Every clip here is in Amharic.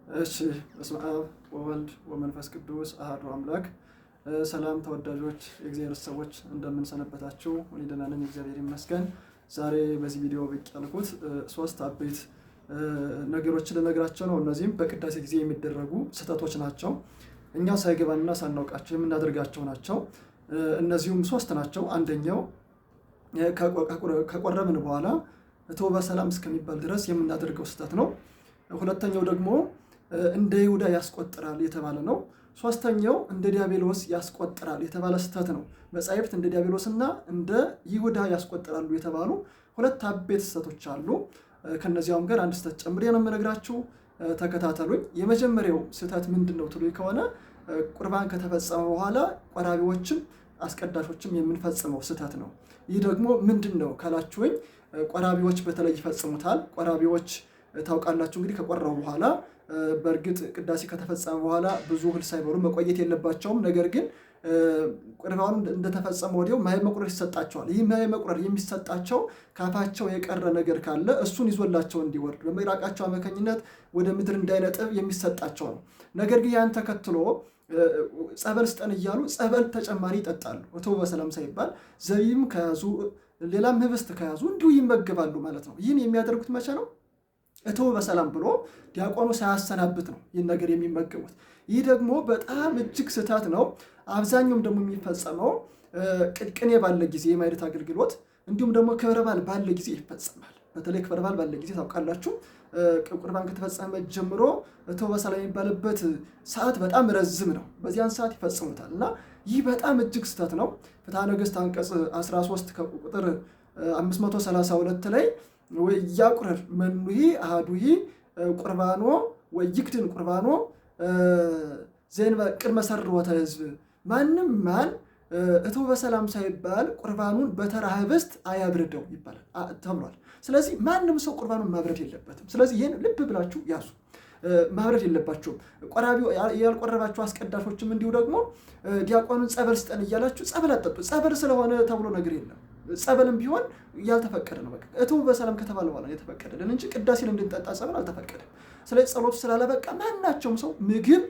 እሺ በስመ አብ ወወልድ ወመንፈስ ቅዱስ አሐዱ አምላክ። ሰላም ተወዳጆች የእግዚአብሔር ሰዎች እንደምንሰነበታችሁ፣ እኔ ደህና ነኝ እግዚአብሔር ይመስገን። ዛሬ በዚህ ቪዲዮ ብቅ ያልኩት ሶስት አበይት ነገሮችን ልነግራቸው ነው። እነዚህም በቅዳሴ ጊዜ የሚደረጉ ስህተቶች ናቸው። እኛ ሳይገባንና ሳናውቃቸው የምናደርጋቸው ናቸው። እነዚሁም ሶስት ናቸው። አንደኛው ከቆረብን በኋላ እቶበ ሰላም እስከሚባል ድረስ የምናደርገው ስህተት ነው። ሁለተኛው ደግሞ እንደ ይሁዳ ያስቆጥራል የተባለ ነው። ሶስተኛው እንደ ዲያብሎስ ያስቆጥራል የተባለ ስህተት ነው። መጻሕፍት እንደ ዲያብሎስና እንደ ይሁዳ ያስቆጥራሉ የተባሉ ሁለት አበይት ስህተቶች አሉ። ከነዚያውም ጋር አንድ ስህተት ጨምሬ ነው የምነግራችሁ። ተከታተሉኝ። የመጀመሪያው ስህተት ምንድን ነው ትሉ ከሆነ ቁርባን ከተፈጸመ በኋላ ቆራቢዎችም አስቀዳሾችም የምንፈጽመው ስህተት ነው። ይህ ደግሞ ምንድን ነው ካላችሁኝ፣ ቆራቢዎች በተለይ ይፈጽሙታል። ቆራቢዎች ታውቃላችሁ እንግዲህ ከቆረቡ በኋላ በእርግጥ ቅዳሴ ከተፈጸመ በኋላ ብዙ እህል ሳይበሉ መቆየት የለባቸውም። ነገር ግን ቁርባኑ እንደተፈጸመ ወዲያው ማየ መቁረር ይሰጣቸዋል። ይህ ማየ መቁረር የሚሰጣቸው ካፋቸው የቀረ ነገር ካለ እሱን ይዞላቸው እንዲወርድ በምራቃቸው አማካኝነት ወደ ምድር እንዳይነጥብ የሚሰጣቸው ነው። ነገር ግን ያን ተከትሎ ጸበል ስጠን እያሉ ጸበል ተጨማሪ ይጠጣሉ። እቶበ ሰላም ሳይባል ዘይም ከያዙ ሌላም ህብስት ከያዙ እንዲሁ ይመገባሉ ማለት ነው። ይህን የሚያደርጉት መቼ ነው? እቶበ ሰላም ብሎ ዲያቆኑ ሳያሰናብት ነው ይህን ነገር የሚመገቡት። ይህ ደግሞ በጣም እጅግ ስህተት ነው። አብዛኛውም ደግሞ የሚፈጸመው ቅኔ ባለ ጊዜ የማኅሌት አገልግሎት እንዲሁም ደግሞ ክብረ በዓል ባለ ጊዜ ይፈጸማል። በተለይ ክብረ በዓል ባለ ጊዜ ታውቃላችሁ ቁርባን ከተፈጸመ ጀምሮ እቶበ ሰላም የሚባልበት ሰዓት በጣም ረዝም ነው። በዚያን ሰዓት ይፈጽሙታል እና ይህ በጣም እጅግ ስህተት ነው። ፍትሐ ነገሥት አንቀጽ 13 ከቁጥር 532 ላይ ወያቁረር መኑሂ አሐዱሂ ቁርባኖ ወይክድን ቁርባኖ ዘእንበለ ቅድመ ሠርወተ ሕዝብ፣ ማንም ማን እቶበ ሰላም ሳይባል ቁርባኑን በተራ ህብስት አያብርደው ይባላል ተብሏል። ስለዚህ ማንም ሰው ቁርባኑን ማብረድ የለበትም። ስለዚህ ይህን ልብ ብላችሁ ያዙ። ማብረድ የለባችሁም። ያልቆረባችሁ አስቀዳሾችም እንዲሁ ደግሞ ዲያቆኑን ጸበል ስጠን እያላችሁ ጸበል አጠጡ። ጸበል ስለሆነ ተብሎ ነገር የለም። ጸበልም ቢሆን ያልተፈቀደ ነው። በቃ እቶበ ሰላም ከተባለ በኋላ የተፈቀደልን እንጂ ቅዳሴ እንድንጠጣ ጸበል አልተፈቀደም። ስለዚህ ጸሎቱ ስላለበቃ ማናቸውም ሰው ምግብ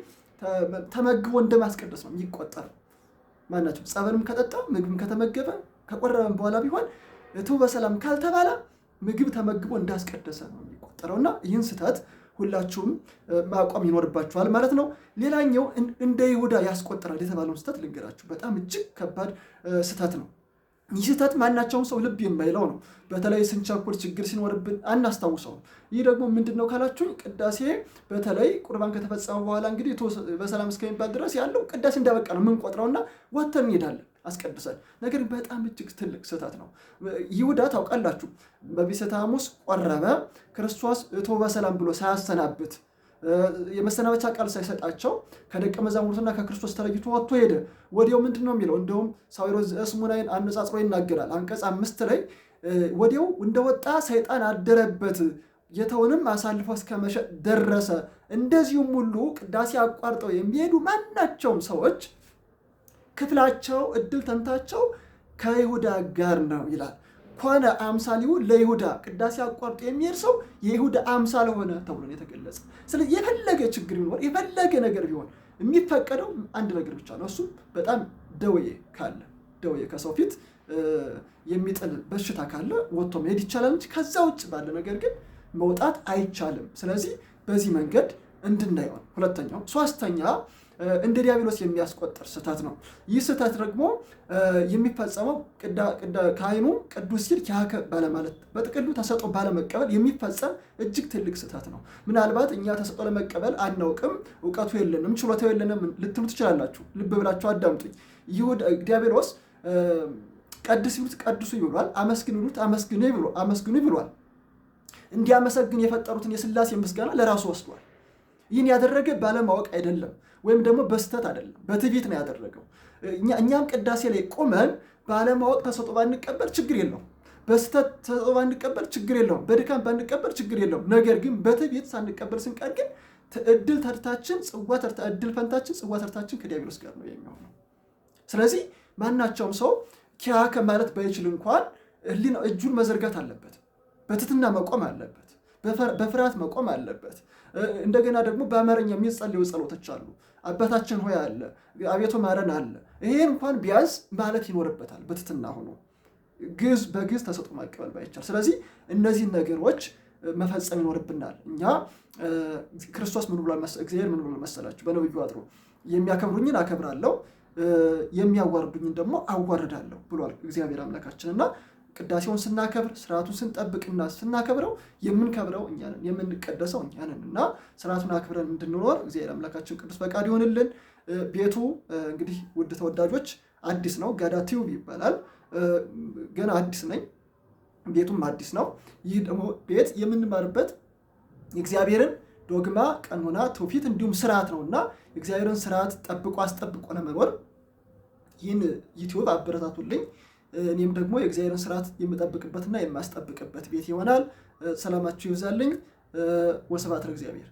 ተመግቦ እንደማስቀደስ ነው የሚቆጠረው። ማናቸውም ጸበልም ከጠጣ ምግብም ከተመገበ ከቆረበም በኋላ ቢሆን እቶበ ሰላም ካልተባለ ምግብ ተመግቦ እንዳስቀደሰ ነው የሚቆጠረው እና ይህን ስህተት ሁላችሁም ማቆም ይኖርባችኋል ማለት ነው። ሌላኛው እንደ ይሁዳ ያስቆጥራል የተባለውን ስህተት ልንገራችሁ። በጣም እጅግ ከባድ ስህተት ነው። ይህ ስህተት ማናቸውም ሰው ልብ የማይለው ነው። በተለይ ስንቸኩል ችግር ሲኖርብን አናስታውሰውም። ይህ ደግሞ ምንድን ነው ካላችሁኝ፣ ቅዳሴ በተለይ ቁርባን ከተፈጸመ በኋላ እንግዲህ በሰላም እስከሚባል ድረስ ያለው ቅዳሴ እንዳበቃ ነው የምንቆጥረውና ወጥተን እንሄዳለን አስቀድሰን። ነገር ግን በጣም እጅግ ትልቅ ስህተት ነው። ይሁዳ ታውቃላችሁ በቢሰተ ሐሙስ ቆረበ። ክርስቶስ እቶበ ሰላም ብሎ ሳያሰናብት የመሰናበቻ ቃል ሳይሰጣቸው ከደቀ መዛሙርቱና ከክርስቶስ ተለይቶ ወጥቶ ሄደ። ወዲያው ምንድን ነው የሚለው? እንደውም ሳዊሮስ ዘእስሙናይን አነጻጽሮ ይናገራል። አንቀጽ 5 ላይ ወዲያው እንደወጣ ሰይጣን አደረበት፣ ጌታውንም አሳልፎ እስከ መሸጥ ደረሰ። እንደዚሁም ሁሉ ቅዳሴ አቋርጠው የሚሄዱ ማናቸውም ሰዎች ክፍላቸው እድል ተንታቸው ከይሁዳ ጋር ነው ይላል። ኮነ አምሳሊሁ ለይሁዳ፣ ቅዳሴ አቋርጦ የሚሄድ ሰው የይሁዳ አምሳል ሆነ ተብሎ የተገለጸ። ስለዚህ የፈለገ ችግር ቢኖር የፈለገ ነገር ቢሆን የሚፈቀደው አንድ ነገር ብቻ ነው። እሱም በጣም ደዌ ካለ፣ ደዌ ከሰው ፊት የሚጥል በሽታ ካለ ወጥቶ መሄድ ይቻላል እንጂ ከዛ ውጭ ባለ ነገር ግን መውጣት አይቻልም። ስለዚህ በዚህ መንገድ እንድናየው። ሁለተኛው። ሶስተኛ እንደ ዲያብሎስ የሚያስቆጥር ስህተት ነው። ይህ ስህተት ደግሞ የሚፈጸመው ካህኑ ቅዱስ ሲል ኪያከ ባለማለት፣ በጥቅሉ ተሰጥኦ ባለመቀበል የሚፈጸም እጅግ ትልቅ ስህተት ነው። ምናልባት እኛ ተሰጥኦ ለመቀበል አናውቅም፣ እውቀቱ የለንም፣ ችሎታው የለንም ልትሉ ትችላላችሁ። ልብ ብላችሁ አዳምጡኝ። ዲያብሎስ ቀድስ ይሉት ቀድሱ ይብሏል፣ አመስግኑ ይሉት አመስግኑ ይብሏል። እንዲያመሰግን የፈጠሩትን የሥላሴ ምስጋና ለራሱ ወስዷል። ይህን ያደረገ ባለማወቅ አይደለም፣ ወይም ደግሞ በስተት አይደለም፣ በትዕቢት ነው ያደረገው። እኛም ቅዳሴ ላይ ቆመን ባለማወቅ ተሰጥኦ ባንቀበል ችግር የለውም። በስተት ተሰጥኦ ባንቀበል ችግር የለውም። በድካም ባንቀበል ችግር የለውም። ነገር ግን በትዕቢት ሳንቀበል ስንቀር ግን እድል ፈንታችን ጽዋ ተርታችን ከዲያብሎስ ጋር ነው የሚሆነው። ስለዚህ ማናቸውም ሰው ኪያከ ማለት ባይችል እንኳን እጁን መዘርጋት አለበት። በትህትና መቆም አለበት። በፍርሃት መቆም አለበት። እንደገና ደግሞ በአማርኛ የሚጸልዩ ጸሎቶች አሉ። አባታችን ሆይ አለ፣ አቤቱ ማረን አለ። ይሄን እንኳን ቢያንስ ማለት ይኖርበታል በትትና ሆኖ በግዕዝ ተሰጥኦ ማቀበል ባይቻል። ስለዚህ እነዚህን ነገሮች መፈጸም ይኖርብናል። እኛ ክርስቶስ ምን ብሏል? እግዚአብሔር ምን ብሏል መሰላችሁ? በነብዩ አድሮ የሚያከብሩኝን አከብራለሁ፣ የሚያዋርዱኝን ደግሞ አዋርዳለሁ ብሏል እግዚአብሔር አምላካችን። እና ቅዳሴውን ስናከብር ስርዓቱን ስንጠብቅና ስናከብረው የምንከብረው እኛ ነን፣ የምንቀደሰው እኛ ነን። እና ስርዓቱን አክብረን እንድንኖር እግዚአብሔር አምላካችን ቅዱስ ፈቃድ ይሆንልን። ቤቱ እንግዲህ ውድ ተወዳጆች አዲስ ነው፣ ጋዳ ቲዩብ ይባላል። ገና አዲስ ነኝ፣ ቤቱም አዲስ ነው። ይህ ደግሞ ቤት የምንማርበት የእግዚአብሔርን ዶግማ፣ ቀኖና፣ ትውፊት እንዲሁም ስርዓት ነው እና የእግዚአብሔርን ስርዓት ጠብቆ አስጠብቆ ለመኖር ይህን ዩቲዩብ አበረታቱልኝ። እኔም ደግሞ የእግዚአብሔርን ስርዓት የምጠብቅበትና የማስጠብቅበት ቤት ይሆናል። ሰላማችሁ ይብዛልኝ። ወስብሐት ለእግዚአብሔር።